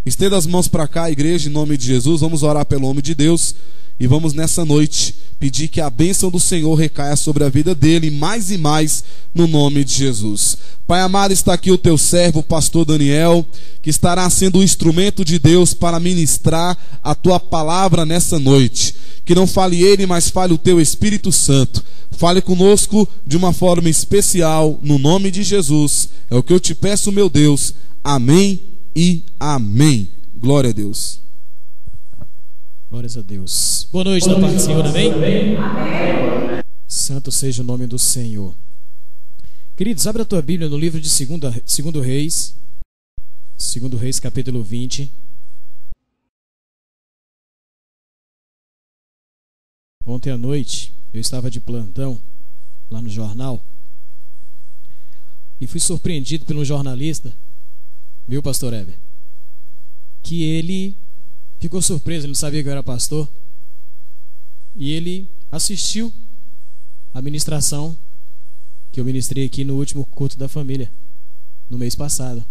Estenda as mãos para cá, igreja, em nome de Jesus. Vamos orar pelo homem de Deus e vamos nessa noite pedir que a bênção do Senhor recaia sobre a vida dele e mais no nome de Jesus. Pai amado, está aqui o teu servo, o pastor Daniel, que estará sendo um instrumento de Deus para ministrar a tua palavra nessa noite. Que não fale ele, mas fale o teu Espírito Santo. Fale conosco de uma forma especial, no nome de Jesus. É o que eu te peço, meu Deus. Amém e amém. Glória a Deus. Glórias a Deus. Boa noite da parte do Senhor, amém? Amém? Santo seja o nome do Senhor. Queridos, abre a tua Bíblia no livro de 2 Reis. 2 Reis, capítulo 20. Ontem à noite, eu estava de plantão lá no jornal e fui surpreendido por um jornalista, viu, pastor Heber? Que ele ficou surpreso, ele não sabia que eu era pastor. E ele assistiu a ministração que eu ministrei aqui no último culto da família, no mês passado.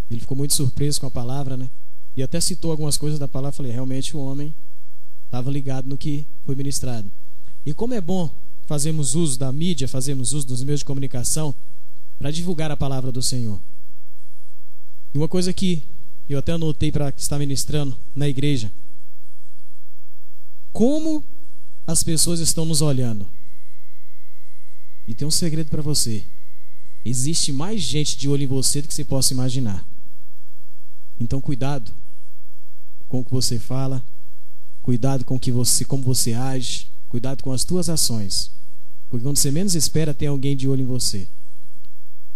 Ele ficou muito surpreso com a palavra, né? E até citou algumas coisas da palavra. Falei, realmente o homem estava ligado no que foi ministrado. E como é bom fazermos uso da mídia, fazermos uso dos meios de comunicação para divulgar a palavra do Senhor. E uma coisa que eu até anotei para estar ministrando na igreja: como as pessoas estão nos olhando. E tem um segredo para você: existe mais gente de olho em você do que você possa imaginar. Então cuidado com o que você fala, cuidado com como você age, cuidado com as tuas ações, porque quando você menos espera, tem alguém de olho em você.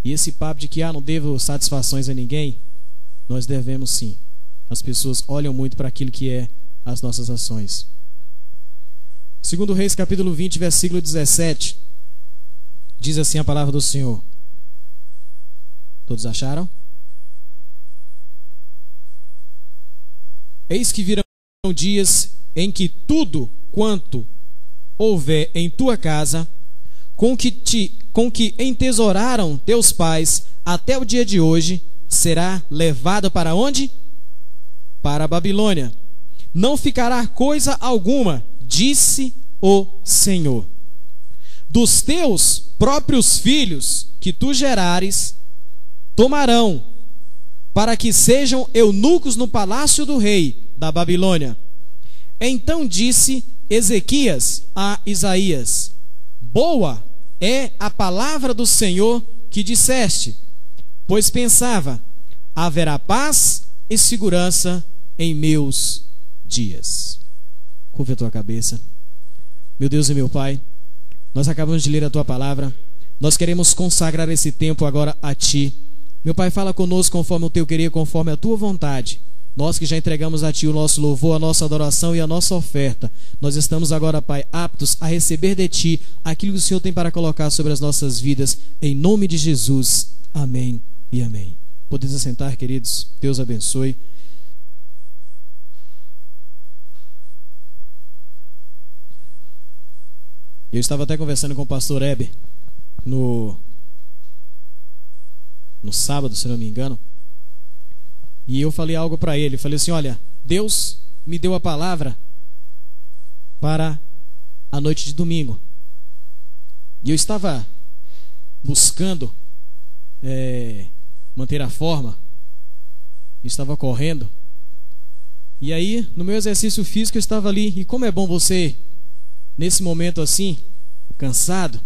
E esse papo de que não devo satisfações a ninguém, nós devemos sim. As pessoas olham muito para aquilo que é as nossas ações. 2 Reis capítulo 20, versículo 17, diz assim a palavra do Senhor. Todos acharam? Eis que virão dias em que tudo quanto houver em tua casa, com que entesouraram teus pais até o dia de hoje, será levado para onde? Para a Babilônia. Não ficará coisa alguma, disse o Senhor. Dos teus próprios filhos que tu gerares, tomarão, para que sejam eunucos no palácio do rei da Babilônia. Então disse Ezequias a Isaías: boa é a palavra do Senhor que disseste, pois pensava, haverá paz e segurança em meus dias. Curva a tua cabeça. Meu Deus e meu Pai, nós acabamos de ler a tua palavra. Nós queremos consagrar esse tempo agora a ti. Meu Pai, fala conosco conforme o teu querer, conforme a tua vontade. Nós que já entregamos a ti o nosso louvor, a nossa adoração e a nossa oferta, nós estamos agora, Pai, aptos a receber de ti aquilo que o Senhor tem para colocar sobre as nossas vidas, em nome de Jesus. Amém e amém. Podemos assentar, queridos. Deus abençoe. Eu estava até conversando com o pastor Heber no sábado, se não me engano, e eu falei algo para ele. Falei assim: olha, Deus me deu a palavra para a noite de domingo, e eu estava buscando manter a forma, estava correndo, e aí no meu exercício físico eu estava ali. E como é bom você, nesse momento assim, cansado,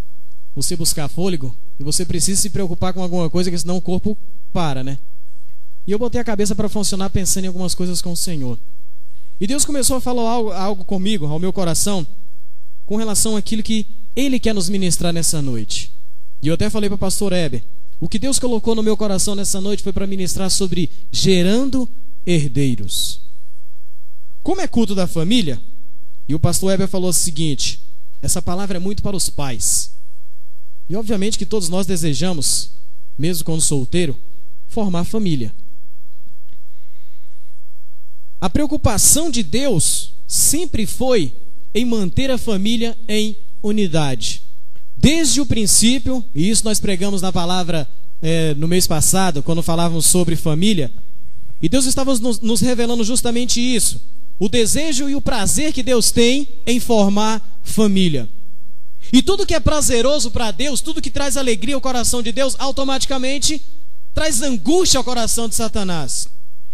você buscar fôlego, e você precisa se preocupar com alguma coisa, que senão o corpo para, né? E eu botei a cabeça para funcionar pensando em algumas coisas com o Senhor. E Deus começou a falar algo comigo, ao meu coração, com relação àquilo que Ele quer nos ministrar nessa noite. E eu até falei para o pastor Heber, o que Deus colocou no meu coração nessa noite foi para ministrar sobre gerando herdeiros. Como é culto da família, e o pastor Heber falou o seguinte: essa palavra é muito para os pais. E obviamente que todos nós desejamos, mesmo quando solteiro, formar família. A preocupação de Deus sempre foi em manter a família em unidade. Desde o princípio, e isso nós pregamos na palavra no mês passado, quando falávamos sobre família, E Deus estava nos revelando justamente isso. O desejo e o prazer que Deus tem em formar família. E tudo que é prazeroso para Deus, tudo que traz alegria ao coração de Deus, automaticamente traz angústia ao coração de Satanás.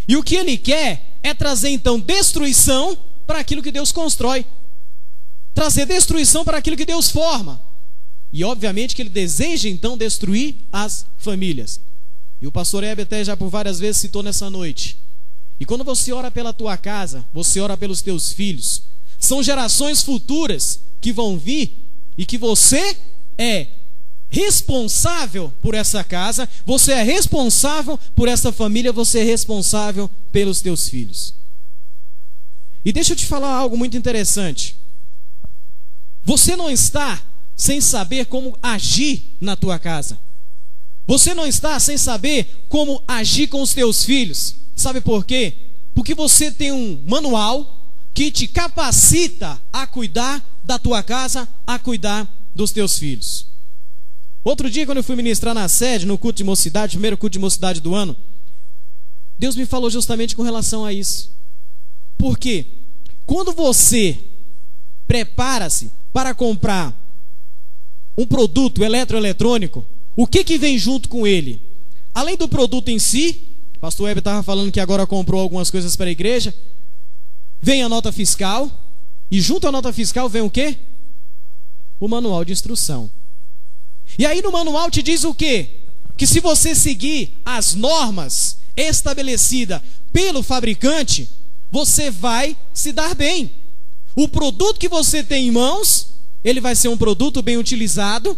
E o que ele quer é trazer então destruição para aquilo que Deus constrói. Trazer destruição para aquilo que Deus forma. E obviamente que ele deseja então destruir as famílias. E o pastor Heber até já por várias vezes citou nessa noite. E quando você ora pela tua casa, você ora pelos teus filhos. São gerações futuras que vão vir e que você é responsável por essa casa, você é responsável por essa família, você é responsável pelos teus filhos. E deixa eu te falar algo muito interessante. Você não está sem saber como agir na tua casa. Você não está sem saber como agir com os teus filhos. Sabe por quê? Porque você tem um manual que te capacita a cuidar da tua casa, a cuidar dos teus filhos. Outro dia, quando eu fui ministrar na sede, no culto de mocidade, primeiro culto de mocidade do ano, Deus me falou justamente com relação a isso. Por quê? Quando você prepara-se para comprar um produto eletroeletrônico, o que vem junto com ele? Além do produto em si, o pastor Heber estava falando que agora comprou algumas coisas para a igreja, vem a nota fiscal, e junto à nota fiscal vem o quê? O manual de instrução. E aí no manual te diz o quê? Que se você seguir as normas estabelecidas pelo fabricante, você vai se dar bem. O produto que você tem em mãos, ele vai ser um produto bem utilizado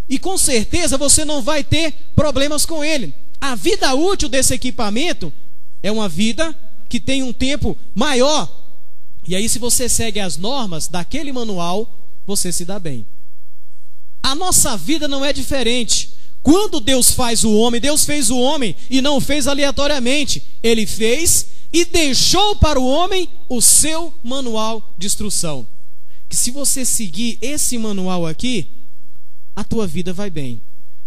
e com certeza você não vai ter problemas com ele. A vida útil desse equipamento é uma vida que tem um tempo maior. E aí se você segue as normas daquele manual, você se dá bem. A nossa vida não é diferente. Quando Deus faz o homem, Deus fez o homem e não fez aleatoriamente. Ele fez e deixou para o homem o seu manual de instrução. Que se você seguir esse manual aqui, a tua vida vai bem.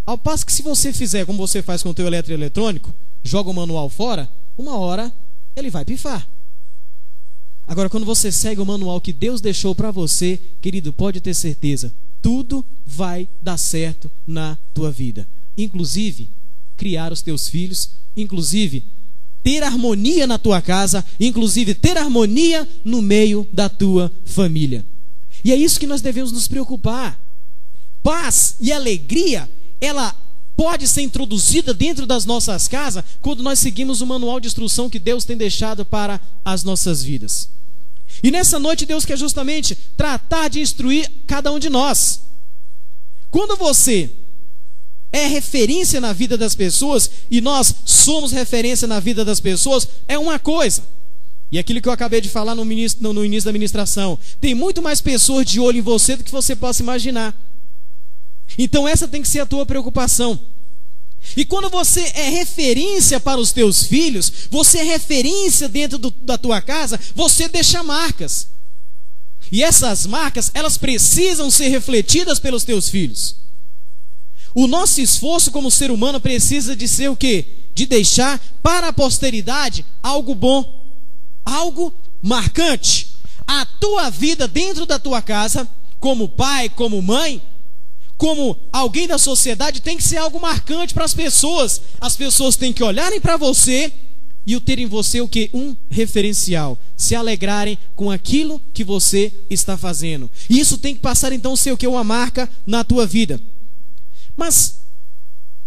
Ao passo que se você fizer como você faz com o teu eletroeletrônico, joga o manual fora, uma hora ele vai pifar. Agora, quando você segue o manual que Deus deixou para você, querido, pode ter certeza, tudo vai dar certo na tua vida. Inclusive, criar os teus filhos, inclusive, ter harmonia na tua casa, inclusive, ter harmonia no meio da tua família. E é isso que nós devemos nos preocupar. Paz e alegria, ela pode ser introduzida dentro das nossas casas quando nós seguimos o manual de instrução que Deus tem deixado para as nossas vidas. E nessa noite Deus quer justamente tratar de instruir cada um de nós. Quando você é referência na vida das pessoas e nós somos referência na vida das pessoas, é uma coisa. E aquilo que eu acabei de falar no início da ministração, tem muito mais pessoas de olho em você do que você possa imaginar. Então essa tem que ser a tua preocupação. E quando você é referência para os teus filhos, você é referência dentro da tua casa, você deixa marcas. E essas marcas, elas precisam ser refletidas pelos teus filhos. O nosso esforço como ser humano precisa de ser o quê? De deixar para a posteridade algo bom, algo marcante. A tua vida dentro da tua casa, como pai, como mãe, como alguém da sociedade, tem que ser algo marcante para as pessoas. As pessoas têm que olharem para você e ter em você o que? Um referencial. Se alegrarem com aquilo que você está fazendo. E isso tem que passar então a ser o que? Uma marca na tua vida. Mas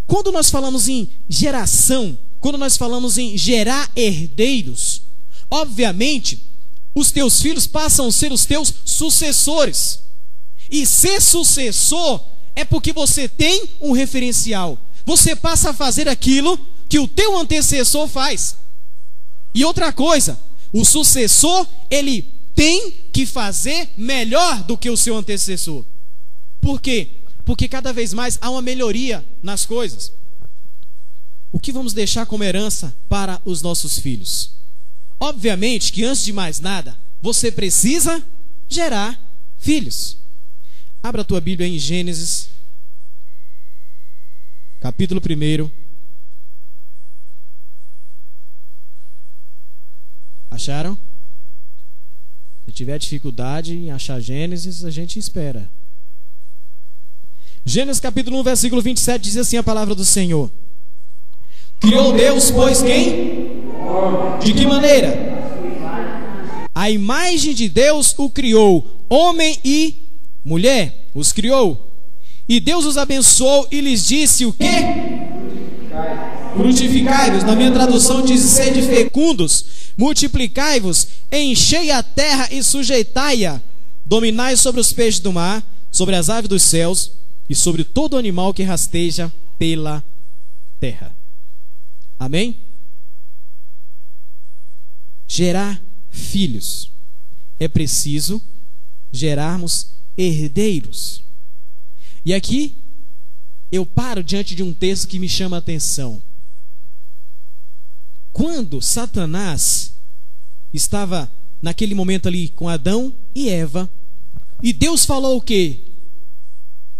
quando nós falamos em geração, quando nós falamos em gerar herdeiros, obviamente os teus filhos passam a ser os teus sucessores. E ser sucessor é porque você tem um referencial. Você passa a fazer aquilo que o teu antecessor faz. E outra coisa, o sucessor, ele tem que fazer melhor do que o seu antecessor. Por quê? Porque cada vez mais há uma melhoria nas coisas. O que vamos deixar como herança para os nossos filhos? Obviamente que antes de mais nada, você precisa gerar filhos. Abra a tua Bíblia em Gênesis, capítulo 1. Acharam? Se tiver dificuldade em achar Gênesis, a gente espera. Gênesis capítulo 1, versículo 27 diz assim a palavra do Senhor: criou Deus, pois quem? De que maneira? A imagem de Deus o criou, homem e mulher os criou. E Deus os abençoou e lhes disse o quê? Frutificai-vos. Na minha tradução diz: sede fecundos, multiplicai-vos, enchei a terra e sujeitai-a, dominai sobre os peixes do mar, sobre as aves dos céus e sobre todo animal que rasteja pela terra. Amém? Gerar filhos. É preciso gerarmos herdeiros. E aqui eu paro diante de um texto que me chama a atenção. Quando Satanás estava naquele momento ali com Adão e Eva, e Deus falou o quê?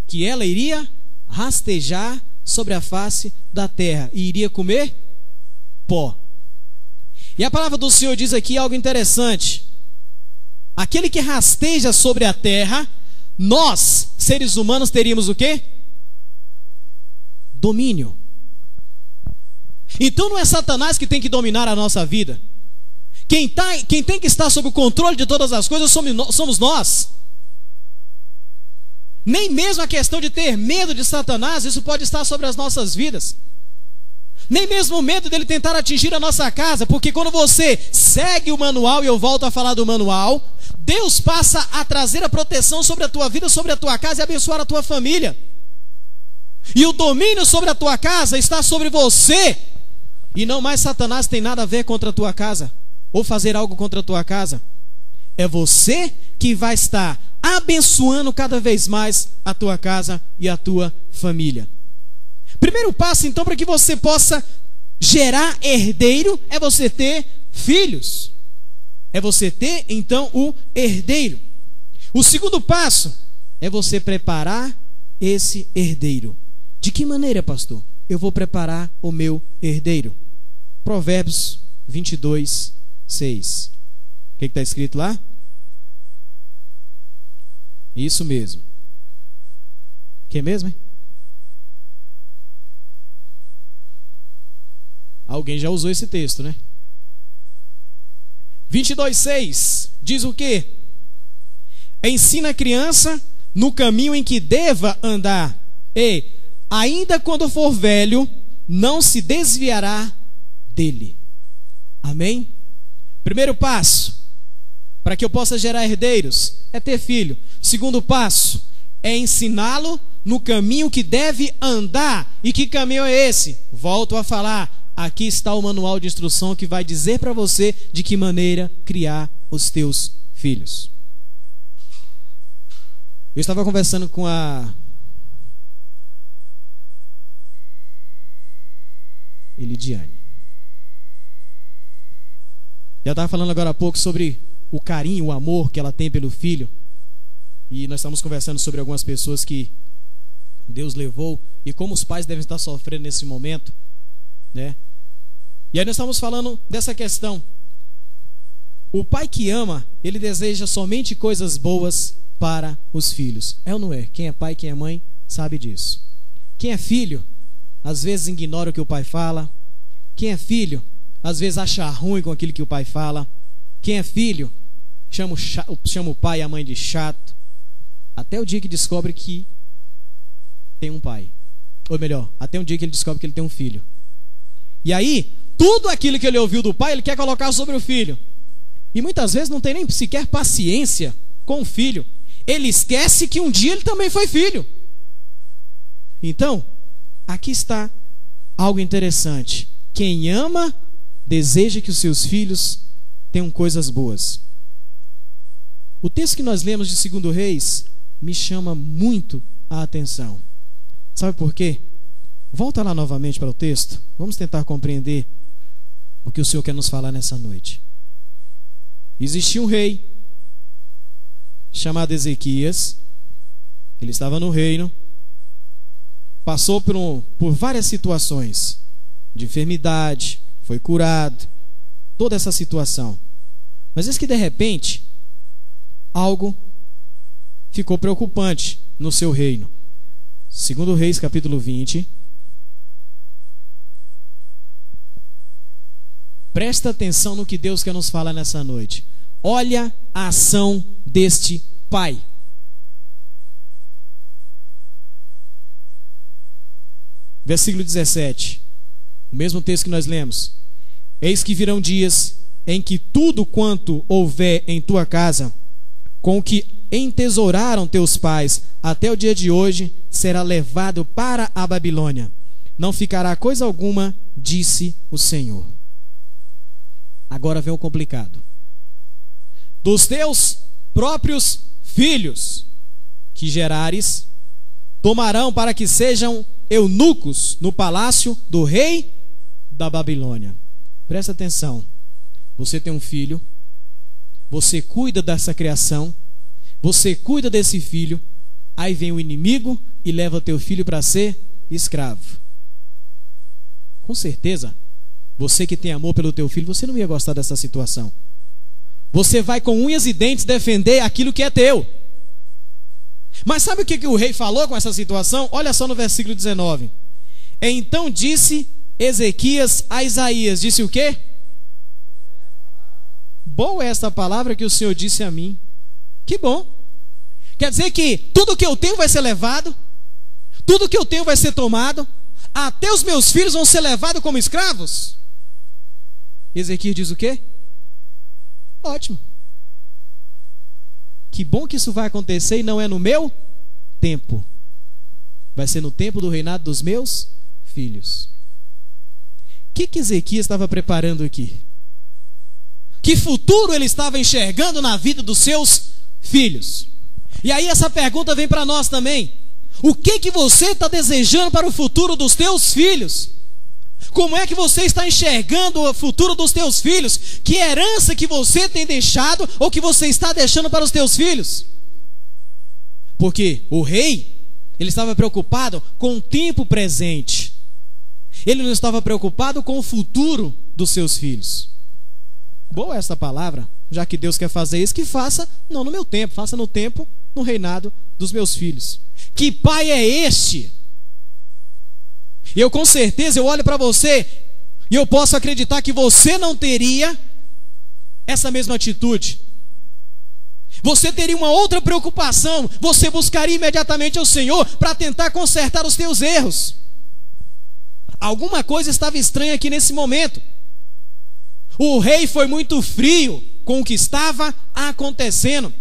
Que ela iria rastejar sobre a face da terra e iria comer pó. E a palavra do Senhor diz aqui algo interessante. Aquele que rasteja sobre a terra, nós, seres humanos, teríamos o quê? Domínio. Então não é Satanás que tem que dominar a nossa vida. Quem tem que estar sob o controle de todas as coisas somos nós. Nem mesmo a questão de ter medo de Satanás, isso pode estar sobre as nossas vidas. Nem mesmo o medo dele tentar atingir a nossa casa, porque quando você segue o manual, e eu volto a falar do manual, Deus passa a trazer a proteção sobre a tua vida, sobre a tua casa e abençoar a tua família. E o domínio sobre a tua casa está sobre você. E não mais Satanás tem nada a ver contra a tua casa, ou fazer algo contra a tua casa. É você que vai estar abençoando cada vez mais a tua casa e a tua família. Primeiro passo, então, para que você possa gerar herdeiro, é você ter filhos. É você ter, então, o herdeiro. O segundo passo é você preparar esse herdeiro. De que maneira, pastor? Eu vou preparar o meu herdeiro. Provérbios 22, 6. O que está escrito lá? Isso mesmo. Que mesmo, hein? Alguém já usou esse texto, né? 22:6 diz o quê? Ensina a criança no caminho em que deva andar, e ainda quando for velho, não se desviará dele. Amém? Primeiro passo, para que eu possa gerar herdeiros, é ter filho. Segundo passo, é ensiná-lo no caminho que deve andar. E que caminho é esse? Volto a falar. Aqui está o manual de instrução que vai dizer para você de que maneira criar os teus filhos. Eu estava conversando com a Elidiane. Ela estava falando agora há pouco sobre o carinho, o amor que ela tem pelo filho. E nós estamos conversando sobre algumas pessoas que Deus levou e como os pais devem estar sofrendo nesse momento, né? E aí nós estamos falando dessa questão. O pai que ama, ele deseja somente coisas boas para os filhos. É ou não é? Quem é pai, quem é mãe, sabe disso. Quem é filho, às vezes ignora o que o pai fala. Quem é filho, às vezes acha ruim com aquilo que o pai fala. Quem é filho, chama o pai e a mãe de chato. Até o dia que descobre que tem um pai. Ou melhor, até o dia que ele descobre que ele tem um filho. E aí, tudo aquilo que ele ouviu do pai, ele quer colocar sobre o filho. E muitas vezes não tem nem sequer paciência com o filho. Ele esquece que um dia ele também foi filho. Então, aqui está algo interessante. Quem ama, deseja que os seus filhos tenham coisas boas. O texto que nós lemos de 2 Reis me chama muito a atenção. Sabe por quê? Volta lá novamente para o texto. Vamos tentar compreender o que o Senhor quer nos falar nessa noite. Existia um rei chamado Ezequias. Ele estava no reino. Passou por várias situações de enfermidade. Foi curado. Toda essa situação. Mas eis que de repente algo ficou preocupante no seu reino. 2 Reis capítulo 20. Presta atenção no que Deus quer nos falar nessa noite. Olha a ação deste pai. Versículo 17. O mesmo texto que nós lemos. Eis que virão dias em que tudo quanto houver em tua casa, com o que entesouraram teus pais até o dia de hoje, será levado para a Babilônia. Não ficará coisa alguma, disse o Senhor. Agora vem o complicado. Dos teus próprios filhos que gerares, tomarão para que sejam eunucos no palácio do rei da Babilônia. Presta atenção. Você tem um filho, você cuida dessa criação, você cuida desse filho, aí vem o inimigo e leva o teu filho para ser escravo. Com certeza, você que tem amor pelo teu filho, você não ia gostar dessa situação. Você vai com unhas e dentes defender aquilo que é teu. Mas sabe o que o rei falou com essa situação? Olha só no versículo 19. Então disse Ezequias a Isaías, disse o quê? Boa é esta palavra que o Senhor disse a mim. Que bom. Quer dizer que tudo que eu tenho vai ser levado, tudo que eu tenho vai ser tomado, até os meus filhos vão ser levados como escravos? Ezequias diz o quê? Ótimo. Que bom que isso vai acontecer e não é no meu tempo. Vai ser no tempo do reinado dos meus filhos. O que Ezequias estava preparando aqui? Que futuro ele estava enxergando na vida dos seus filhos? E aí essa pergunta vem para nós também. O que você está desejando para o futuro dos teus filhos? Como é que você está enxergando o futuro dos teus filhos? Que herança que você tem deixado ou que você está deixando para os teus filhos? Porque o rei, ele estava preocupado com o tempo presente. Ele não estava preocupado com o futuro dos seus filhos. Boa essa palavra. Já que Deus quer fazer isso, que faça, não no meu tempo, faça no tempo, no reinado dos meus filhos. Que pai é este? Eu com certeza, eu olho para você e eu posso acreditar que você não teria essa mesma atitude. Você teria uma outra preocupação. Você buscaria imediatamente ao Senhor para tentar consertar os teus erros. Alguma coisa estava estranha aqui nesse momento. O rei foi muito frio com o que estava acontecendo.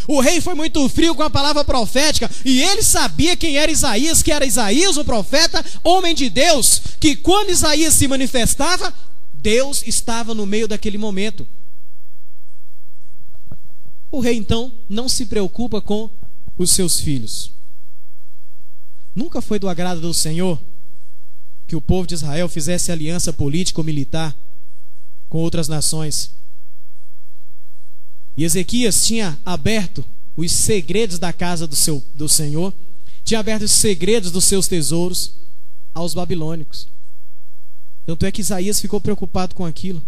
O rei foi muito frio com a palavra profética, e ele sabia quem era Isaías, que era Isaías o profeta, homem de Deus, que quando Isaías se manifestava, Deus estava no meio daquele momento. O rei então não se preocupa com os seus filhos. Nunca foi do agrado do Senhor que o povo de Israel fizesse aliança política ou militar com outras nações. E Ezequias tinha aberto os segredos da casa do Senhor, tinha aberto os segredos dos seus tesouros aos babilônicos. Tanto é que Isaías ficou preocupado com aquilo.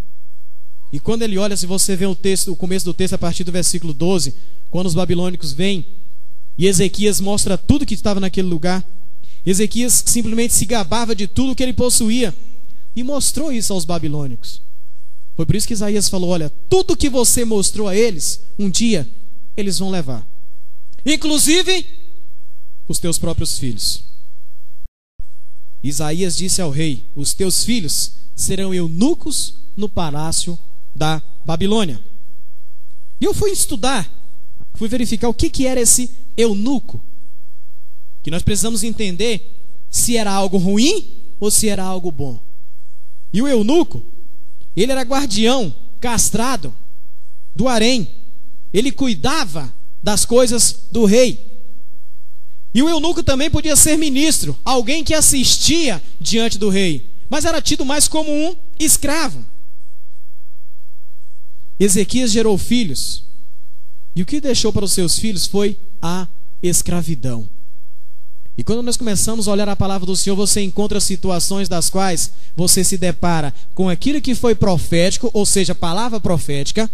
E quando ele olha, se você vê o começo do texto a partir do versículo 12, quando os babilônicos vêm e Ezequias mostra tudo que estava naquele lugar, Ezequias simplesmente se gabava de tudo que ele possuía e mostrou isso aos babilônicos. Foi por isso que Isaías falou: olha, tudo que você mostrou a eles, um dia eles vão levar, inclusive os teus próprios filhos. Isaías disse ao rei: os teus filhos serão eunucos no palácio da Babilônia. E eu fui estudar, fui verificar o que era esse eunuco, que nós precisamos entender se era algo ruim ou se era algo bom. E o eunuco, ele era guardião, castrado do harém. Ele cuidava das coisas do rei. E o eunuco também podia ser ministro, alguém que assistia diante do rei, mas era tido mais como um escravo. Ezequias gerou filhos, e o que deixou para os seus filhos foi a escravidão. E quando nós começamos a olhar a palavra do Senhor, você encontra situações das quais você se depara com aquilo que foi profético, ou seja, palavra profética,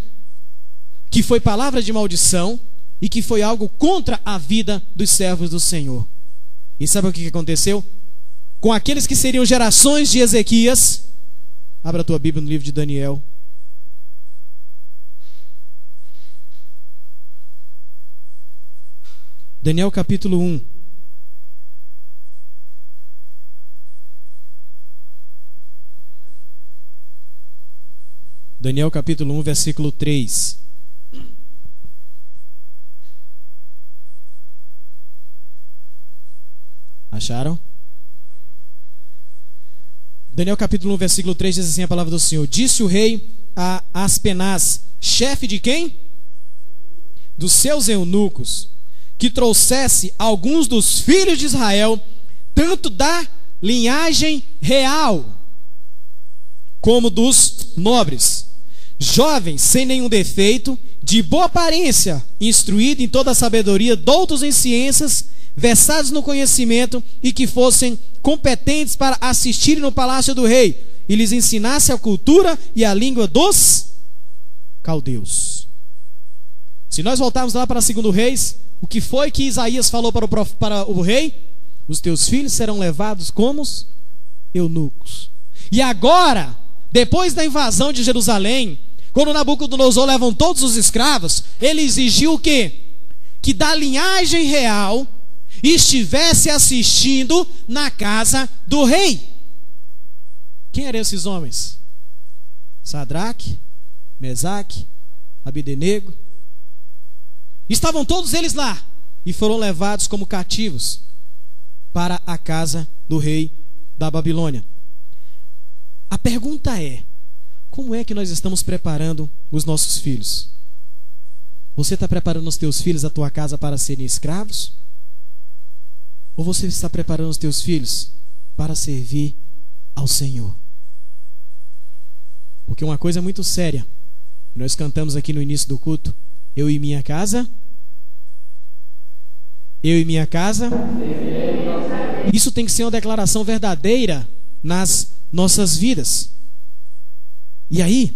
que foi palavra de maldição e que foi algo contra a vida dos servos do Senhor. E sabe o que aconteceu? Com aqueles que seriam gerações de Ezequias. Abra a tua Bíblia no livro de Daniel. Daniel capítulo 1. Daniel capítulo 1, versículo 3. Acharam? Daniel capítulo 1, versículo 3 diz assim a palavra do Senhor: Disse o rei a Aspenaz, chefe de quem? Dos seus eunucos, que trouxesse alguns dos filhos de Israel, tanto da linhagem real como dos nobres, jovens sem nenhum defeito, de boa aparência, instruídos em toda a sabedoria, doutos em ciências, versados no conhecimento, e que fossem competentes para assistirem no palácio do rei, e lhes ensinasse a cultura e a língua dos caldeus. Se nós voltarmos lá para 2 Reis, o que foi que Isaías falou para o rei? Os teus filhos serão levados como eunucos. E agora, depois da invasão de Jerusalém, quando Nabucodonosor levam todos os escravos, ele exigiu o quê? Que da linhagem real estivesse assistindo na casa do rei. Quem eram esses homens? Sadraque, Mesaque, Abdenego. Estavam todos eles lá e foram levados como cativos para a casa do rei da Babilônia. A pergunta é: como é que nós estamos preparando os nossos filhos? Você está preparando os teus filhos, a tua casa, para serem escravos? Ou você está preparando os teus filhos para servir ao Senhor? Porque uma coisa muito séria, nós cantamos aqui no início do culto: eu e minha casa, eu e minha casa. Isso tem que ser uma declaração verdadeira nas nossas vidas. E aí,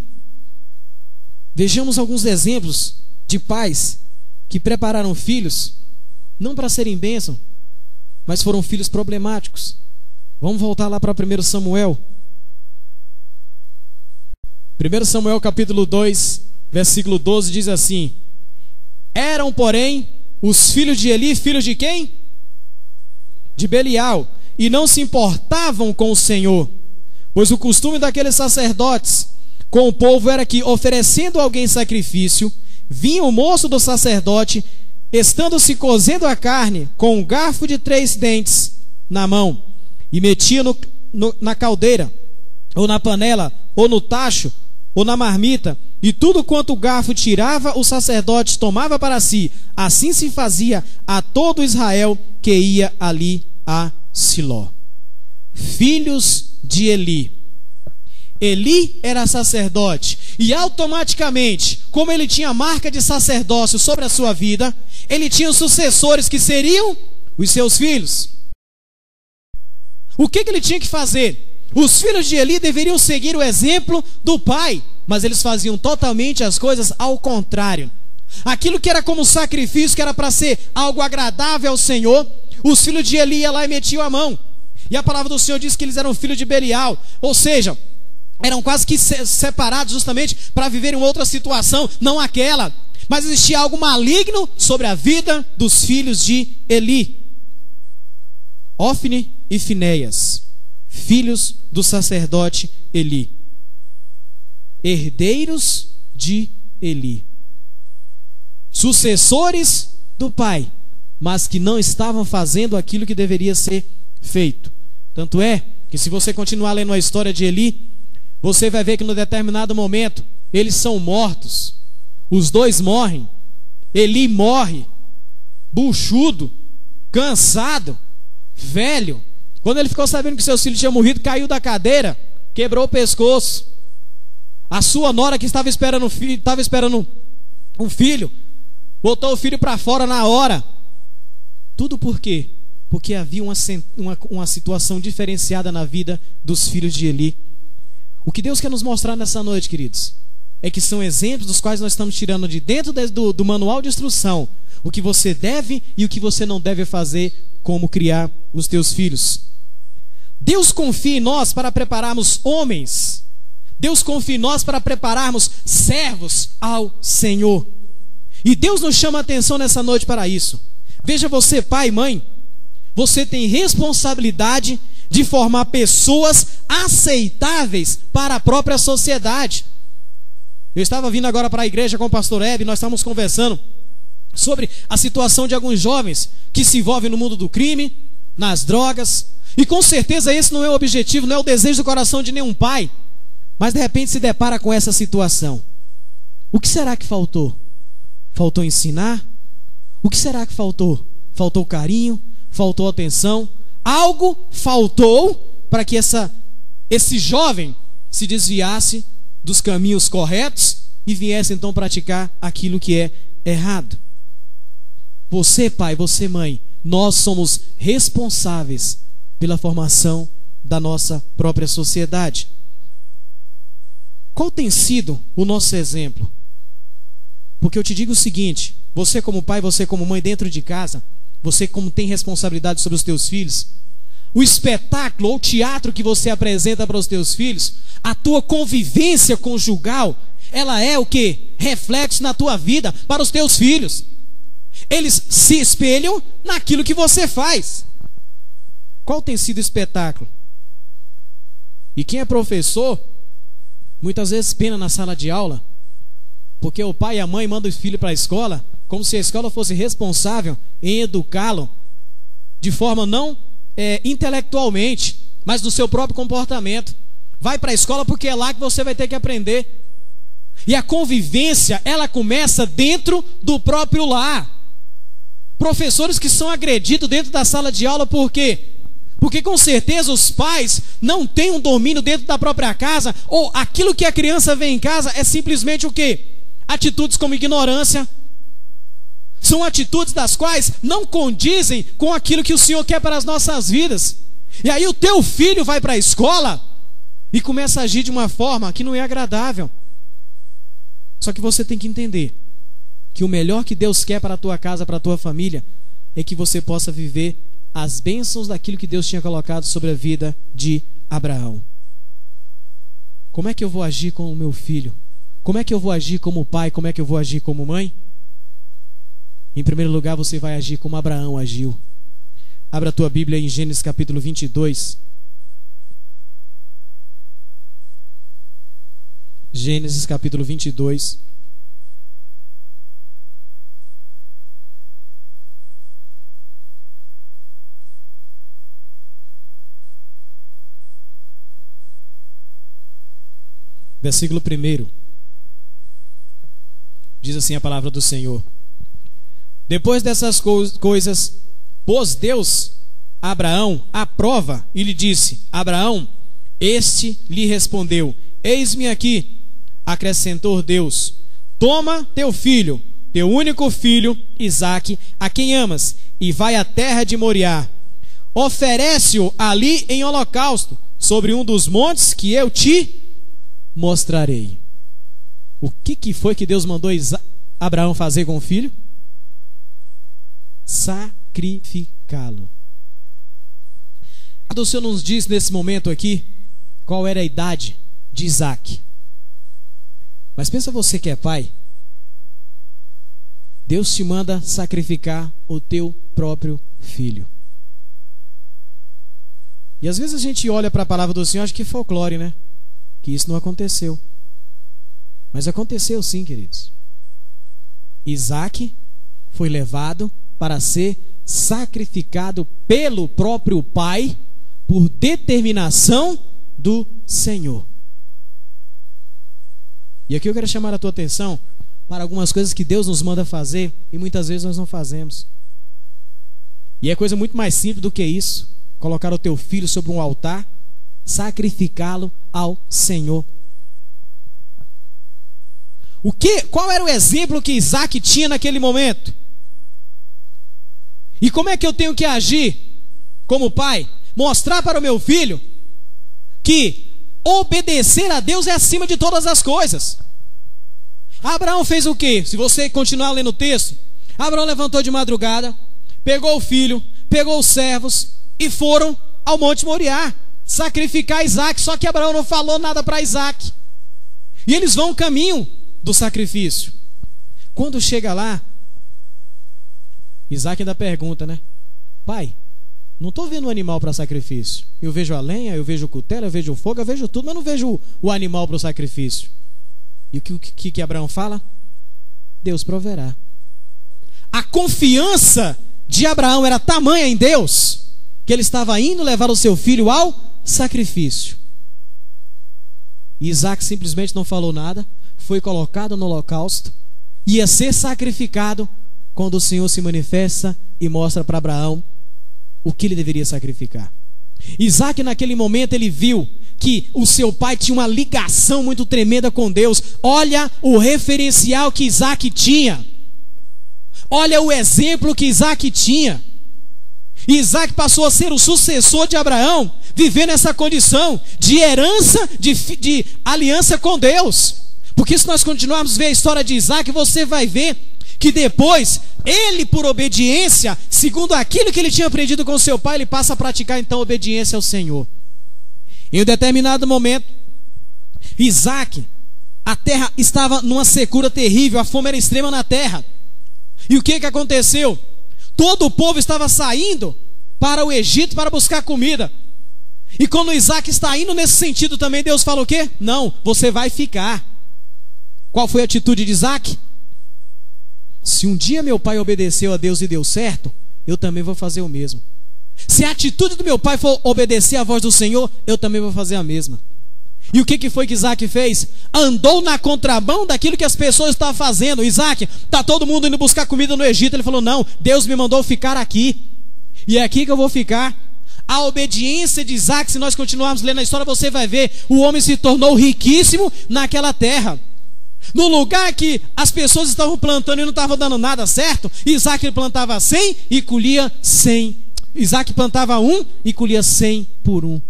vejamos alguns exemplos de pais que prepararam filhos não para serem bênção, mas foram filhos problemáticos. Vamos voltar lá para 1 Samuel. 1 Samuel capítulo 2, versículo 12 diz assim: eram, porém, os filhos de Eli, filhos de quem? De Belial, e não se importavam com o Senhor, pois o costume daqueles sacerdotes com o povo era que, oferecendo a alguém sacrifício, vinha o moço do sacerdote, estando-se cozendo a carne, com um garfo de 3 dentes na mão, e metia na caldeira, ou na panela, ou no tacho, ou na marmita, e tudo quanto o garfo tirava, o sacerdote tomava para si. Assim se fazia a todo Israel que ia ali a Siló. Filhos de Eli. Eli era sacerdote, e automaticamente, como ele tinha a marca de sacerdócio sobre a sua vida, ele tinha os sucessores que seriam os seus filhos. O que ele tinha que fazer? Os filhos de Eli deveriam seguir o exemplo do pai, mas eles faziam totalmente as coisas ao contrário. Aquilo que era como sacrifício, que era para ser algo agradável ao Senhor, os filhos de Eli iam lá e metiam a mão. E a palavra do Senhor diz que eles eram filhos de Belial, ou seja, eram quase que separados justamente para viverem outra situação, não aquela. Mas existia algo maligno sobre a vida dos filhos de Eli. Ofne e Finéias, filhos do sacerdote Eli, herdeiros de Eli, sucessores do pai, mas que não estavam fazendo aquilo que deveria ser feito. Tanto é que, se você continuar lendo a história de Eli, você vai ver que no determinado momento eles são mortos. Os dois morrem. Eli morre buchudo, cansado, velho. Quando ele ficou sabendo que seus filhos tinham morrido, caiu da cadeira, quebrou o pescoço. A sua nora, que estava esperando um filho, botou o filho para fora na hora. Tudo por quê? Porque havia uma situação diferenciada na vida dos filhos de Eli. O que Deus quer nos mostrar nessa noite, queridos, é que são exemplos dos quais nós estamos tirando de dentro do manual de instrução o que você deve e o que você não deve fazer, como criar os teus filhos. Deus confia em nós para prepararmos homens. Deus confia em nós para prepararmos servos ao Senhor. E Deus nos chama a atenção nessa noite para isso. Veja, você, pai e mãe, você tem responsabilidade de formar pessoas aceitáveis para a própria sociedade. Eu estava vindo agora para a igreja com o pastor Hebe, nós estávamos conversando sobre a situação de alguns jovens que se envolvem no mundo do crime, nas drogas, e com certeza esse não é o objetivo, não é o desejo do coração de nenhum pai, mas de repente se depara com essa situação. O que será que faltou? Faltou ensinar? O que será que faltou? Faltou carinho? Faltou atenção? Algo faltou para que esse jovem se desviasse dos caminhos corretos e viesse então praticar aquilo que é errado. Você, pai, você, mãe, nós somos responsáveis pela formação da nossa própria sociedade. Qual tem sido o nosso exemplo? Porque eu te digo o seguinte: você como pai, você como mãe dentro de casa, você como tem responsabilidade sobre os teus filhos, o espetáculo ou teatro que você apresenta para os teus filhos, a tua convivência conjugal, ela é o quê? Reflexo na tua vida para os teus filhos. Eles se espelham naquilo que você faz. Qual tem sido o espetáculo? E quem é professor, muitas vezes pena na sala de aula, porque o pai e a mãe mandam o filho para a escola, como se a escola fosse responsável em educá-lo de forma não intelectualmente, mas do seu próprio comportamento. Vai para a escola porque é lá que você vai ter que aprender. E a convivência, ela começa dentro do próprio lar. Professores que são agredidos dentro da sala de aula, por quê? Porque com certeza os pais não têm um domínio dentro da própria casa, ou aquilo que a criança vê em casa é simplesmente o quê? Atitudes como ignorância. São atitudes das quais não condizem com aquilo que o Senhor quer para as nossas vidas. E aí o teu filho vai para a escola e começa a agir de uma forma que não é agradável. Só que você tem que entender que o melhor que Deus quer para a tua casa, para a tua família, é que você possa viver as bênçãos daquilo que Deus tinha colocado sobre a vida de Abraão. Como é que eu vou agir com o meu filho? Como é que eu vou agir como pai? Como é que eu vou agir como mãe? Em primeiro lugar, você vai agir como Abraão agiu. Abra a tua Bíblia em Gênesis capítulo 22. Gênesis capítulo 22. Versículo 1. Diz assim a palavra do Senhor: depois dessas coisas, pôs Deus a Abraão à prova e lhe disse: Abraão. Este lhe respondeu: eis-me aqui. Acrescentou Deus: toma teu filho, teu único filho, Isaque, a quem amas, e vai à terra de Moriá. Oferece-o ali em holocausto, sobre um dos montes que eu te mostrarei. O que foi que Deus mandou Abraão fazer com o filho? Sacrificá-lo. O Senhor nos diz nesse momento aqui qual era a idade de Isaque. Mas pensa você que é pai. Deus te manda sacrificar o teu próprio filho. E às vezes a gente olha para a palavra do Senhor e acha que é folclore, né? Que isso não aconteceu. Mas aconteceu sim, queridos. Isaque foi levado para ser sacrificado pelo próprio pai, por determinação do Senhor. E aqui eu quero chamar a tua atenção para algumas coisas que Deus nos manda fazer e muitas vezes nós não fazemos. E é coisa muito mais simples do que isso: colocar o teu filho sobre um altar, sacrificá-lo ao Senhor. Qual era o exemplo que Isaque tinha naquele momento? E como é que eu tenho que agir como pai? Mostrar para o meu filho que obedecer a Deus é acima de todas as coisas. Abraão fez o quê? Se você continuar lendo o texto, Abraão levantou de madrugada, pegou o filho, pegou os servos e foram ao Monte Moriá sacrificar Isaac. Só que Abraão não falou nada para Isaac. E eles vão caminho do sacrifício. Quando chega lá, Isaac ainda pergunta, né? Pai, não estou vendo o animal para sacrifício. Eu vejo a lenha, eu vejo o cutelo, eu vejo o fogo, eu vejo tudo, mas não vejo o animal para o sacrifício. E o que Abraão fala? Deus proverá. A confiança de Abraão era tamanha em Deus que ele estava indo levar o seu filho ao sacrifício. E Isaac simplesmente não falou nada, foi colocado no holocausto, ia ser sacrificado quando o Senhor se manifesta e mostra para Abraão o que ele deveria sacrificar. Isaac, naquele momento, ele viu que o seu pai tinha uma ligação muito tremenda com Deus. Olha o referencial que Isaac tinha. Olha o exemplo que Isaac tinha. Isaac passou a ser o sucessor de Abraão, vivendo essa condição de herança, de aliança com Deus. Porque se nós continuarmos a ver a história de Isaac, você vai ver que depois, ele, por obediência, segundo aquilo que ele tinha aprendido com seu pai, ele passa a praticar então obediência ao Senhor. Em um determinado momento, Isaac, a terra estava numa secura terrível, a fome era extrema na terra. E o que aconteceu? Todo o povo estava saindo para o Egito para buscar comida. E quando Isaac está indo nesse sentido também, Deus fala o quê? Não, você vai ficar. Qual foi a atitude de Isaac? Se um dia meu pai obedeceu a Deus e deu certo, eu também vou fazer o mesmo. Se a atitude do meu pai for obedecer à voz do Senhor, eu também vou fazer a mesma. E o que foi que Isaac fez? Andou na contramão daquilo que as pessoas estavam fazendo. Isaac, está todo mundo indo buscar comida no Egito. Ele falou, não, Deus me mandou ficar aqui. E é aqui que eu vou ficar. A obediência de Isaac, se nós continuarmos lendo a história, você vai ver, o homem se tornou riquíssimo naquela terra. No lugar que as pessoas estavam plantando e não estavam dando nada certo, Isaac plantava 100 e colhia 100. Isaac plantava 1 e colhia 100 por 1.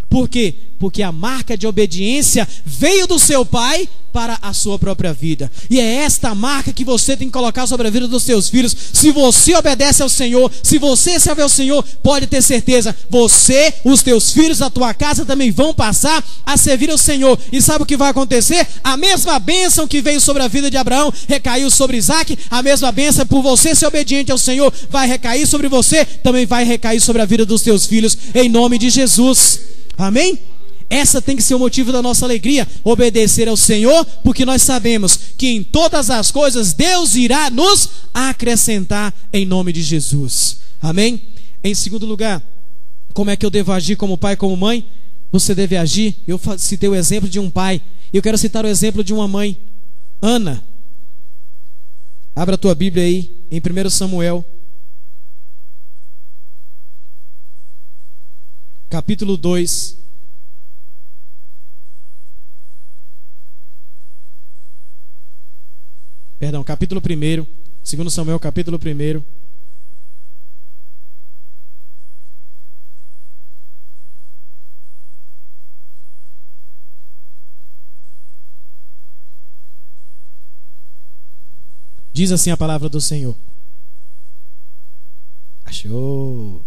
Por quê? Porque a marca de obediência veio do seu pai para a sua própria vida. E é esta marca que você tem que colocar sobre a vida dos seus filhos. Se você obedece ao Senhor, se você serve ao Senhor, pode ter certeza, você, os teus filhos, a tua casa também vão passar a servir ao Senhor. E sabe o que vai acontecer? A mesma bênção que veio sobre a vida de Abraão recaiu sobre Isaac. A mesma bênção por você ser obediente ao Senhor vai recair sobre você, também vai recair sobre a vida dos teus filhos, em nome de Jesus. Amém? Essa tem que ser o motivo da nossa alegria, obedecer ao Senhor, porque nós sabemos que em todas as coisas Deus irá nos acrescentar em nome de Jesus. Amém? Em segundo lugar, como é que eu devo agir como pai, como mãe? Você deve agir, eu citei o exemplo de um pai, eu quero citar o exemplo de uma mãe, Ana. Abra a tua Bíblia aí, em 1 Samuel, capítulo 2. Perdão, capítulo 1. 2 Samuel, capítulo 1. Diz assim a palavra do Senhor. Achou?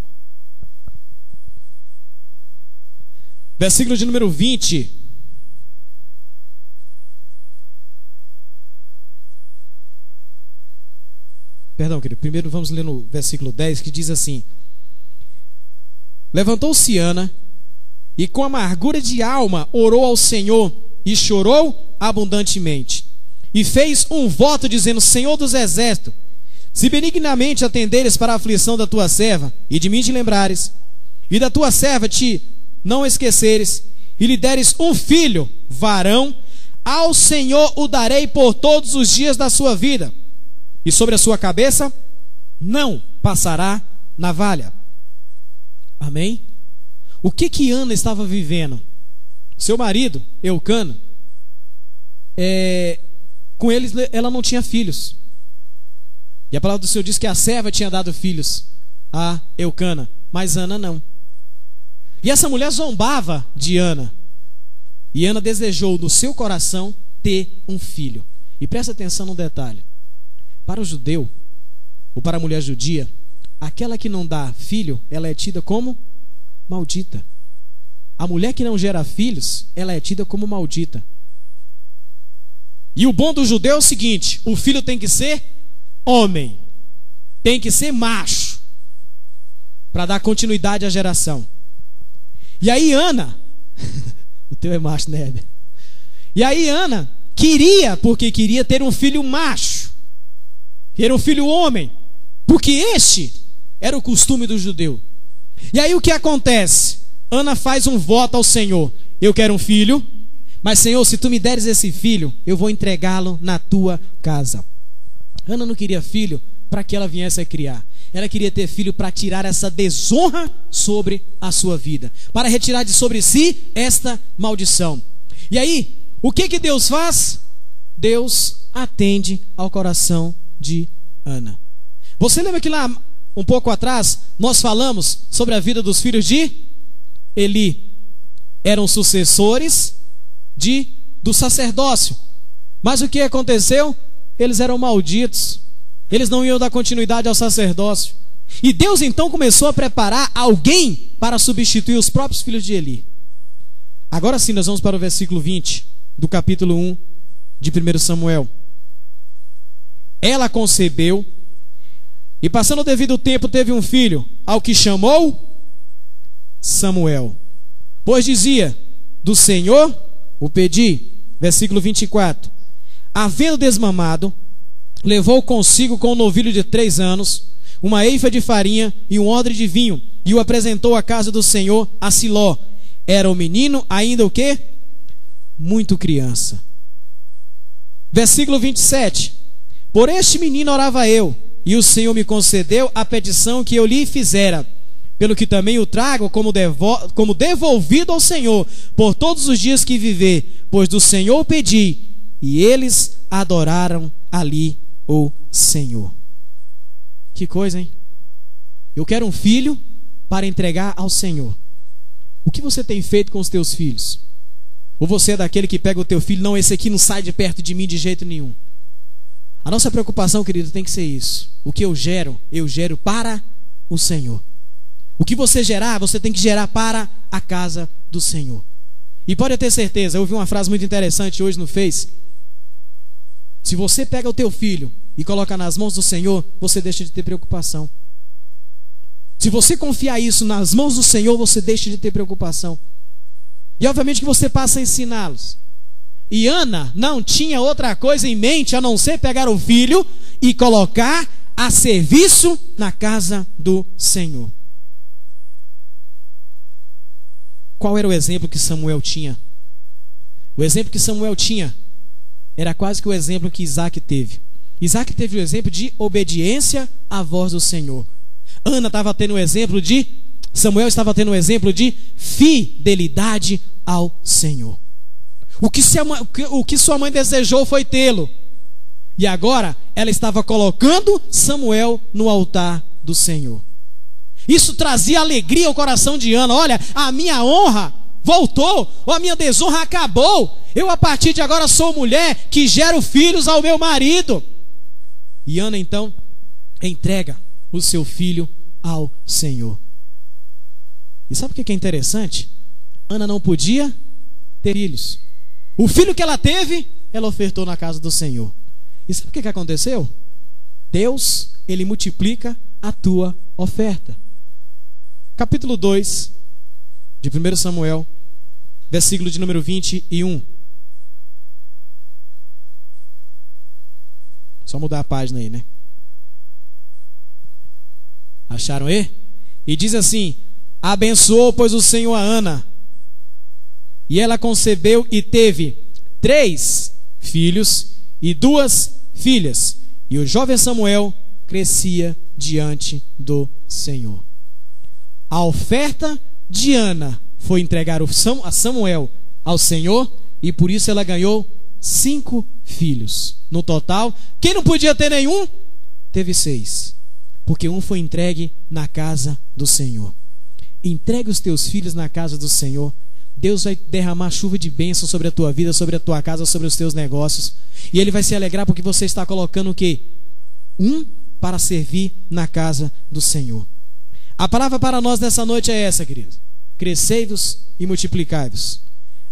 Versículo de número 20. Perdão, querido. Primeiro vamos ler no versículo 10, que diz assim: levantou-se Ana e com amargura de alma orou ao Senhor e chorou abundantemente. E fez um voto dizendo: Senhor dos exércitos, se benignamente atenderes para a aflição da tua serva, e de mim te lembrares, e da tua serva te não esqueceres, e lhe deres um filho, varão, ao Senhor o darei por todos os dias da sua vida, e sobre a sua cabeça não passará navalha. Amém? O que Ana estava vivendo? Seu marido, Eucana, com eles ela não tinha filhos. E a palavra do Senhor diz que a serva tinha dado filhos a Eucana, mas Ana não. E essa mulher zombava de Ana. E Ana desejou no seu coração ter um filho. E presta atenção no detalhe. Para o judeu, ou para a mulher judia, aquela que não dá filho, ela é tida como maldita. A mulher que não gera filhos, ela é tida como maldita. E o bom do judeu é o seguinte: o filho tem que ser homem, tem que ser macho, para dar continuidade à geração. E aí Ana, o teu é macho, né, Heber? E aí Ana porque queria ter um filho macho, ter um filho homem, porque este era o costume do judeu. E aí o que acontece? Ana faz um voto ao Senhor: eu quero um filho, mas Senhor, se tu me deres esse filho, eu vou entregá-lo na tua casa. Ana não queria filho para que ela viesse a criar. Ela queria ter filho para tirar essa desonra sobre a sua vida, para retirar de sobre si esta maldição. E aí, o que Deus faz? Deus atende ao coração de Ana. Você lembra que lá um pouco atrás nós falamos sobre a vida dos filhos de Eli? Eram sucessores do sacerdócio. Mas o que aconteceu? Eles eram malditos. Eles não iam dar continuidade ao sacerdócio. E Deus então começou a preparar alguém para substituir os próprios filhos de Eli. Agora sim, nós vamos para o versículo 20 do capítulo 1 de 1 Samuel. Ela concebeu e, passando o devido tempo, teve um filho, ao que chamou Samuel, pois dizia: do Senhor o pedi. Versículo 24. Havendo desmamado, levou consigo com um novilho de 3 anos, uma eifa de farinha e um odre de vinho, e o apresentou à casa do Senhor a Siló. Era o menino ainda o quê? Muito criança. Versículo 27. Por este menino orava eu, e o Senhor me concedeu a petição que eu lhe fizera, pelo que também o trago como devolvido ao Senhor, por todos os dias que viver, pois do Senhor pedi, e eles adoraram ali o Senhor. Que coisa, hein? Eu quero um filho para entregar ao Senhor. O que você tem feito com os teus filhos? Ou você é daquele que pega o teu filho: não, esse aqui não sai de perto de mim de jeito nenhum. A nossa preocupação, querido, tem que ser isso. O que eu gero para o Senhor. O que você gerar, você tem que gerar para a casa do Senhor. E pode ter certeza, eu ouvi uma frase muito interessante hoje no Face. Se você pega o teu filho e coloca nas mãos do Senhor, você deixa de ter preocupação. Se você confiar isso nas mãos do Senhor, você deixa de ter preocupação. E obviamente que você passa a ensiná-los. E Ana não tinha outra coisa em mente a não ser pegar o filho e colocar a serviço na casa do Senhor. Qual era o exemplo que Samuel tinha? O exemplo que Samuel tinha era quase que o exemplo que Isaac teve. Isaac teve o exemplo de obediência à voz do Senhor. Ana estava tendo o exemplo de... Samuel estava tendo o exemplo de fidelidade ao Senhor. O que sua mãe desejou foi tê-lo. E agora ela estava colocando Samuel no altar do Senhor. Isso trazia alegria ao coração de Ana. Olha, a minha honra voltou, ou a minha desonra acabou. Eu a partir de agora sou mulher que gero filhos ao meu marido. E Ana então entrega o seu filho ao Senhor. E sabe o que é interessante? Ana não podia ter filhos. O filho que ela teve, ela ofertou na casa do Senhor. E sabe o que aconteceu? Deus, ele multiplica a tua oferta. Capítulo 2 de 1 Samuel, versículo de número 21. Só mudar a página aí, né? Acharam aí? E diz assim: abençoou, pois, o Senhor a Ana, e ela concebeu e teve 3 filhos e 2 filhas. E o jovem Samuel crescia diante do Senhor. A oferta de Ana foi entregar a Samuel ao Senhor, e por isso ela ganhou 5 filhos. No total, quem não podia ter nenhum, teve 6. Porque um foi entregue na casa do Senhor. Entregue os teus filhos na casa do Senhor. Deus vai derramar chuva de bênção sobre a tua vida, sobre a tua casa, sobre os teus negócios. E Ele vai se alegrar porque você está colocando o quê? Para servir na casa do Senhor. A palavra para nós nessa noite é essa, queridos: crescei-vos e multiplicai-vos.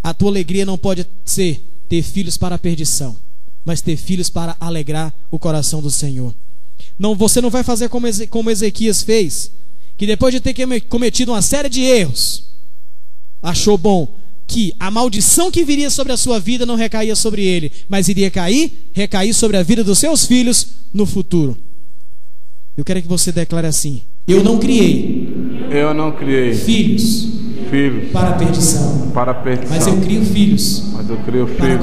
A tua alegria não pode ser ter filhos para a perdição, mas ter filhos para alegrar o coração do Senhor. Não, você não vai fazer como Ezequias fez, que depois de ter cometido uma série de erros, achou bom que a maldição que viria sobre a sua vida não recaía sobre ele, mas iria recair sobre a vida dos seus filhos no futuro. Eu quero que você declare assim: eu não criei filhos para a perdição, mas eu crio filhos para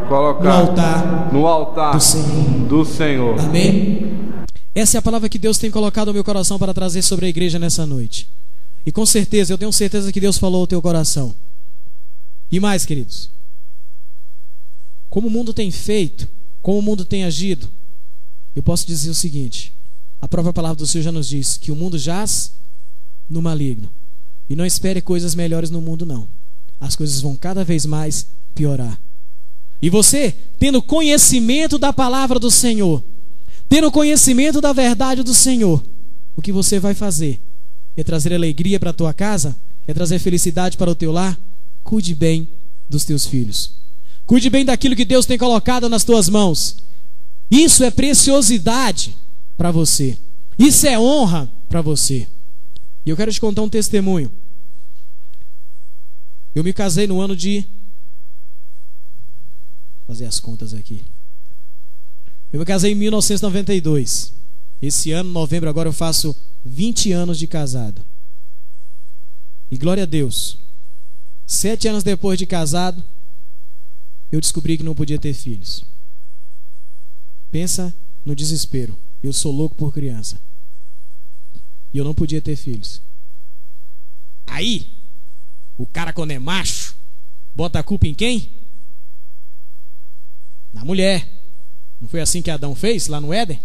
colocar no altar do Senhor. Amém? Essa é a palavra que Deus tem colocado no meu coração para trazer sobre a igreja nessa noite. E com certeza, eu tenho certeza que Deus falou ao teu coração. E mais, queridos, como o mundo tem feito, como o mundo tem agido, eu posso dizer o seguinte: a própria palavra do Senhor já nos diz que o mundo jaz no maligno. E não espere coisas melhores no mundo, não. As coisas vão cada vez mais piorar. E você, tendo conhecimento da palavra do Senhor, tendo conhecimento da verdade do Senhor, o que você vai fazer é trazer alegria para a tua casa, é trazer felicidade para o teu lar. Cuide bem dos teus filhos. Cuide bem daquilo que Deus tem colocado nas tuas mãos. Isso é preciosidade para você. Isso é honra para você. E eu quero te contar um testemunho. Eu me casei no ano de... Vou fazer as contas aqui. Eu me casei em 1992. Esse ano, novembro, agora eu faço 20 anos de casado. E glória a Deus, 7 anos depois de casado, eu descobri que não podia ter filhos. Pensa no desespero. Eu sou louco por criança. E eu não podia ter filhos. Aí, o cara, quando é macho, bota a culpa em quem? Na mulher. Não foi assim que Adão fez lá no Éden?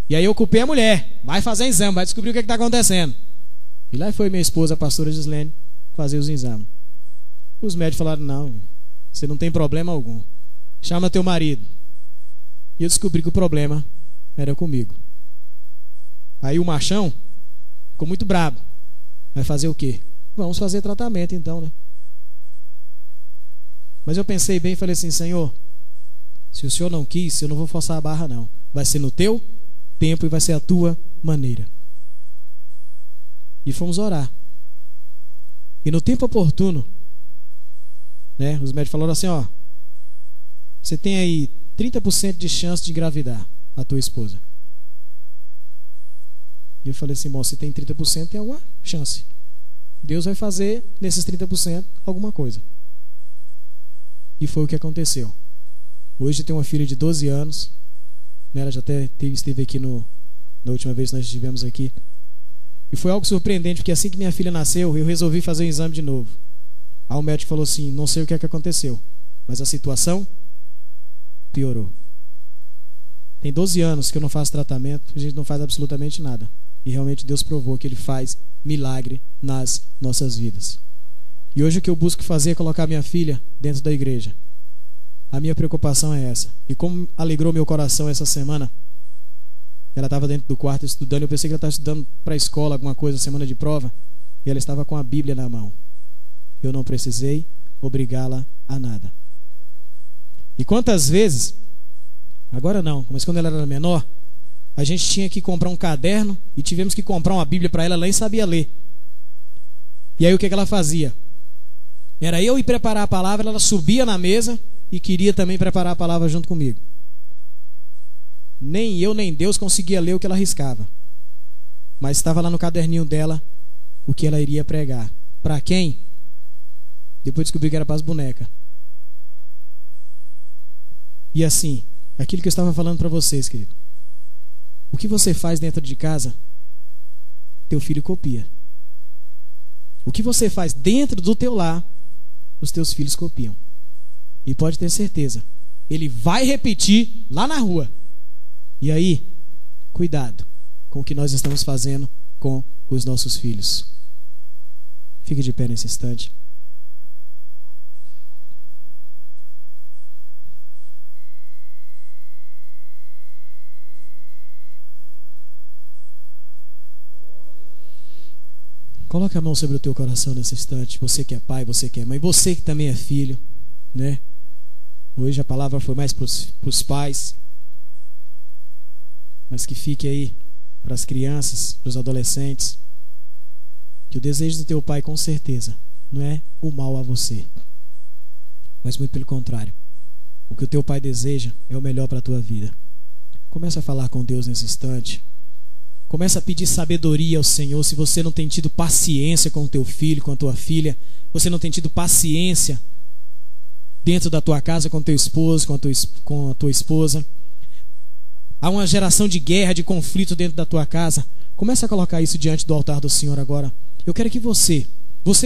E aí eu culpei a mulher. Vai fazer exame, vai descobrir o que está acontecendo. E lá foi minha esposa, a pastora Gislene, fazer os exames. E os médicos falaram: não, você não tem problema algum. Chama teu marido. E eu descobri que o problema era comigo. Aí o machão ficou muito brabo. Vai fazer o quê? Vamos fazer tratamento então, né? Mas eu pensei bem e falei assim: Senhor, se o Senhor não quis, eu não vou forçar a barra não. Vai ser no teu tempo e vai ser a tua maneira. E fomos orar. E no tempo oportuno, né, os médicos falaram assim: ó, você tem aí 30% de chance de engravidar a tua esposa. E eu falei assim: bom, se tem 30%, tem alguma chance. Deus vai fazer nesses 30% alguma coisa. E foi o que aconteceu. Hoje tem uma filha de 12 anos, né, ela já até esteve aqui na última vez que nós estivemos aqui. E foi algo surpreendente, porque assim que minha filha nasceu, eu resolvi fazer um exame de novo. Aí o médico falou assim: não sei o que é que aconteceu, mas a situação piorou. Tem 12 anos que eu não faço tratamento, a gente não faz absolutamente nada. E realmente Deus provou que Ele faz milagre nas nossas vidas. E hoje o que eu busco fazer é colocar minha filha dentro da igreja. A minha preocupação é essa. E como alegrou meu coração essa semana, ela estava dentro do quarto estudando. Eu pensei que ela estava estudando para a escola, alguma coisa, semana de prova. E ela estava com a Bíblia na mão. Eu não precisei obrigá-la a nada. E quantas vezes, agora não, mas quando ela era menor, a gente tinha que comprar um caderno e tivemos que comprar uma Bíblia para ela, ela nem sabia ler. E aí o que ela fazia? Era eu ir preparar a palavra, ela subia na mesa e queria também preparar a palavra junto comigo. Nem eu nem Deus conseguia ler o que ela riscava, mas estava lá no caderninho dela o que ela iria pregar. Para quem? Depois descobri que era para as bonecas. E assim, aquilo que eu estava falando para vocês, querido, o que você faz dentro de casa, teu filho copia. O que você faz dentro do teu lar, os teus filhos copiam. E pode ter certeza, ele vai repetir lá na rua. E aí, cuidado com o que nós estamos fazendo com os nossos filhos. Fique de pé nesse instante. Coloque a mão sobre o teu coração nesse instante. Você que é pai, você que é mãe, você que também é filho, né? Hoje a palavra foi mais para os pais, mas que fique aí para as crianças, para os adolescentes, que o desejo do teu pai com certeza não é o mal a você, mas muito pelo contrário, o que o teu pai deseja é o melhor para a tua vida. Começa a falar com Deus nesse instante. Começa a pedir sabedoria ao Senhor. Se você não tem tido paciência com o teu filho, com a tua filha, você não tem tido paciência dentro da tua casa com o teu esposo, com a tua esposa, há uma geração de guerra, de conflito dentro da tua casa. Começa a colocar isso diante do altar do Senhor agora. Eu quero que você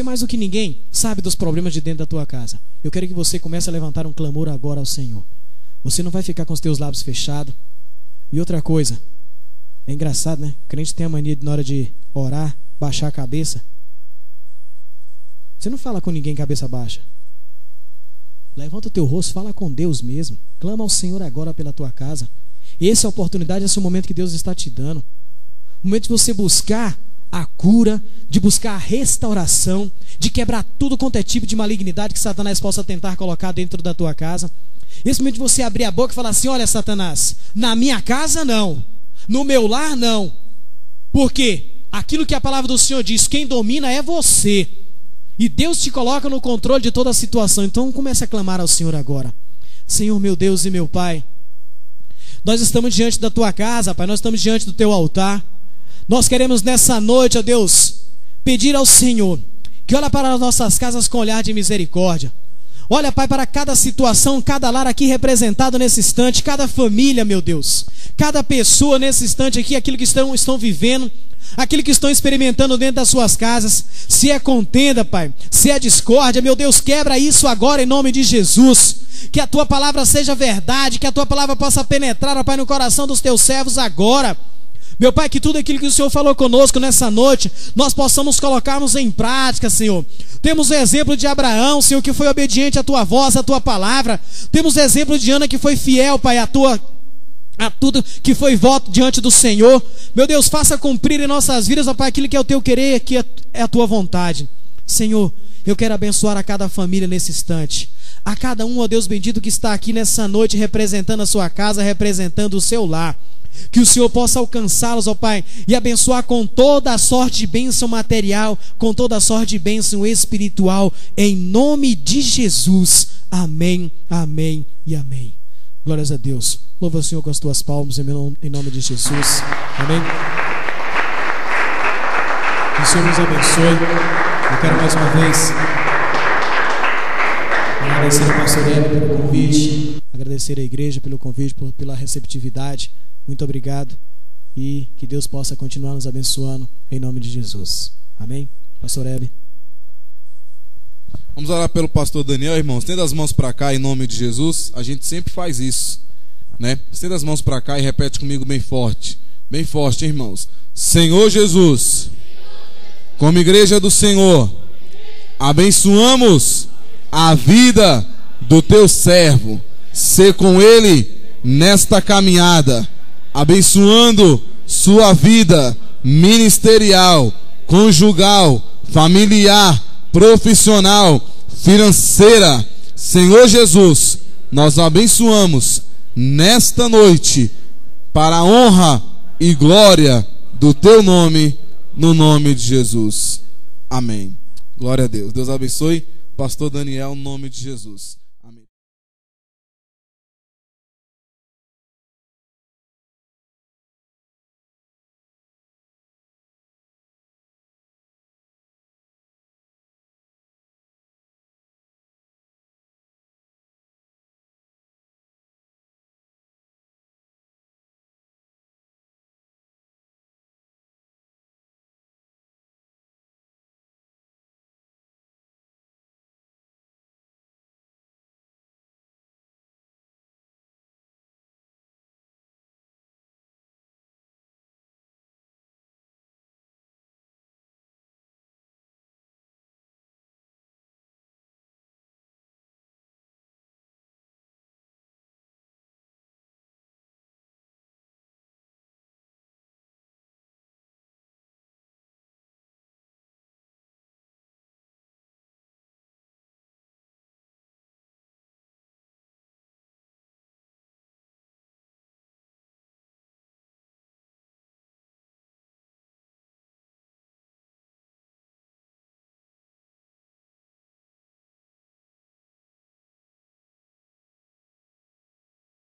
mais do que ninguém sabe dos problemas de dentro da tua casa. Eu quero que você comece a levantar um clamor agora ao Senhor. Você não vai ficar com os teus lábios fechados. E outra coisa, é engraçado, né? O crente tem a mania de, na hora de orar, baixar a cabeça. Você não fala com ninguém cabeça baixa. Levanta o teu rosto, fala com Deus mesmo. Clama ao Senhor agora pela tua casa. Essa é a oportunidade, esse é o momento que Deus está te dando. O momento de você buscar a cura, de buscar a restauração, de quebrar tudo quanto é tipo de malignidade que Satanás possa tentar colocar dentro da tua casa. Esse momento de você abrir a boca e falar assim: olha, Satanás, na minha casa não, no meu lar não. Por quê? Aquilo que a palavra do Senhor diz, quem domina é você. E Deus te coloca no controle de toda a situação. Então comece a clamar ao Senhor agora. Senhor, meu Deus e meu Pai, nós estamos diante da tua casa, Pai, nós estamos diante do teu altar. Nós queremos nessa noite, ó Deus, pedir ao Senhor que olha para as nossas casas com olhar de misericórdia. Olha, Pai, para cada situação, cada lar aqui representado nesse instante, cada família, meu Deus, cada pessoa nesse instante aqui, aquilo que estão vivendo, aquilo que estão experimentando dentro das suas casas. Se é contenda, Pai, se é discórdia, meu Deus, quebra isso agora em nome de Jesus. Que a tua palavra seja verdade, que a tua palavra possa penetrar, ó Pai, no coração dos teus servos agora. Meu Pai, que tudo aquilo que o Senhor falou conosco nessa noite, nós possamos colocarmos em prática, Senhor. Temos o exemplo de Abraão, Senhor, que foi obediente à tua voz, à tua palavra. Temos o exemplo de Ana, que foi fiel, Pai, a tudo que foi voto diante do Senhor. Meu Deus, faça cumprir em nossas vidas, ó Pai, aquilo que é o teu querer, que é a tua vontade. Senhor, eu quero abençoar a cada família nesse instante, a cada um, ó Deus bendito, que está aqui nessa noite representando a sua casa, representando o seu lar. Que o Senhor possa alcançá-los, ó Pai, e abençoar com toda a sorte de bênção material, com toda a sorte de bênção espiritual, em nome de Jesus. Amém, amém e amém. Glórias a Deus. Louva o Senhor com as tuas palmas em nome de Jesus. Amém. Que o Senhor nos abençoe. Eu quero mais uma vez agradecer ao pastor Hélio pelo convite, agradecer à igreja pelo convite, pela receptividade. Muito obrigado e que Deus possa continuar nos abençoando em nome de Jesus. Amém? Pastor Hebe. Vamos orar pelo pastor Daniel, irmãos. Estenda as mãos para cá em nome de Jesus. A gente sempre faz isso, né? Estenda as mãos para cá e repete comigo bem forte, irmãos. Senhor Jesus, como igreja do Senhor, abençoamos a vida do teu servo. Sê com ele nesta caminhada, abençoando sua vida ministerial, conjugal, familiar, profissional, financeira. Senhor Jesus, nós o abençoamos nesta noite para a honra e glória do teu nome, no nome de Jesus. Amém. Glória a Deus. Deus abençoe pastor Daniel, no nome de Jesus.